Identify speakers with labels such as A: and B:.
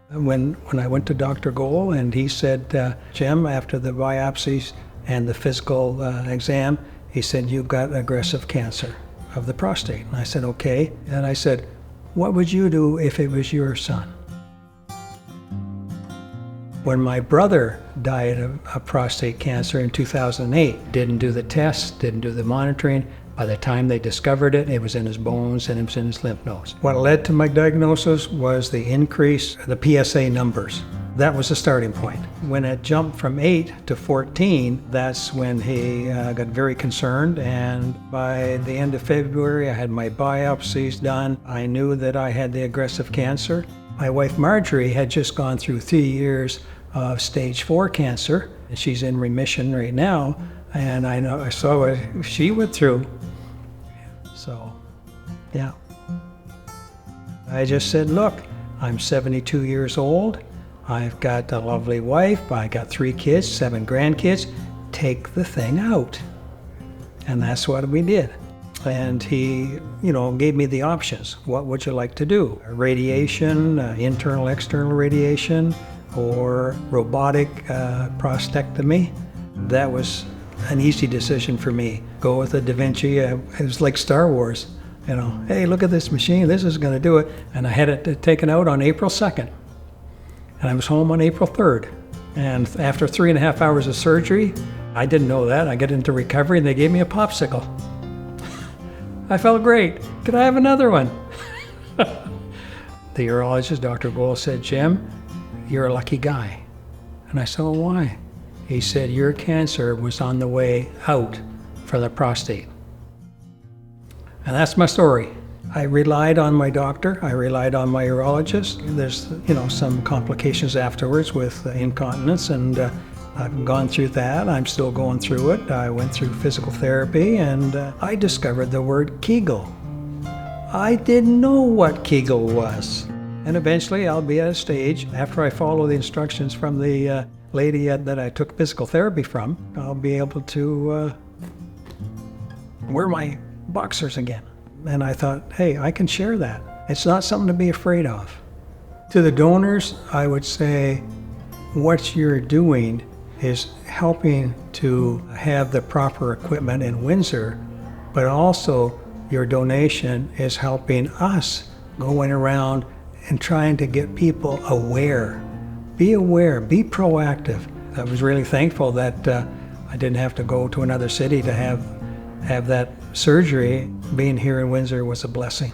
A: When I went to Dr. Gohl and he said, Jim, after the biopsies and the physical exam, he said, you've got aggressive cancer of the prostate. And I said, okay. And I said, what would you do if it was your son? When my brother died of prostate cancer in 2008, didn't do the tests, didn't do the monitoring. By the time they discovered it, it was in his bones and it was in his lymph nodes. What led to my diagnosis was the increase, the PSA numbers. That was the starting point. When it jumped from 8 to 14, that's when he got very concerned, and by the end of February, I had my biopsies done. I knew that I had the aggressive cancer. My wife Marjorie had just gone through 3 years of stage 4 cancer, and she's in remission right now, and I saw what she went through. So, yeah. I just said, look, I'm 72 years old. I've got a lovely wife. I got 3 kids, 7 grandkids. Take the thing out. And that's what we did. And he, gave me the options. What would you like to do? Radiation, internal, external radiation, or robotic prostatectomy? That was an easy decision for me. Go with the DaVinci. It was like Star Wars. Hey, look at this machine. This is going to do it. And I had it taken out on April 2nd. And I was home on April 3rd. And after 3.5 hours of surgery, I didn't know that. I got into recovery and they gave me a popsicle. I felt great. Could I have another one? The urologist, Dr. Gohl, said, Jim, you're a lucky guy. And I said, well, why? He said, your cancer was on the way out for the prostate. And that's my story. I relied on my doctor. I relied on my urologist. There's, some complications afterwards with incontinence, and I've gone through that. I'm still going through it. I went through physical therapy, and I discovered the word Kegel. I didn't know what Kegel was. And eventually I'll be at a stage, after I follow the instructions from the lady that I took physical therapy from, I'll be able to wear my boxers again. And I thought, hey, I can share that. It's not something to be afraid of. To the donors, I would say what you're doing is helping to have the proper equipment in Windsor, but also your donation is helping us going around and trying to get people aware. Be aware, be proactive. I was really thankful that I didn't have to go to another city to have that surgery. Being here in Windsor was a blessing.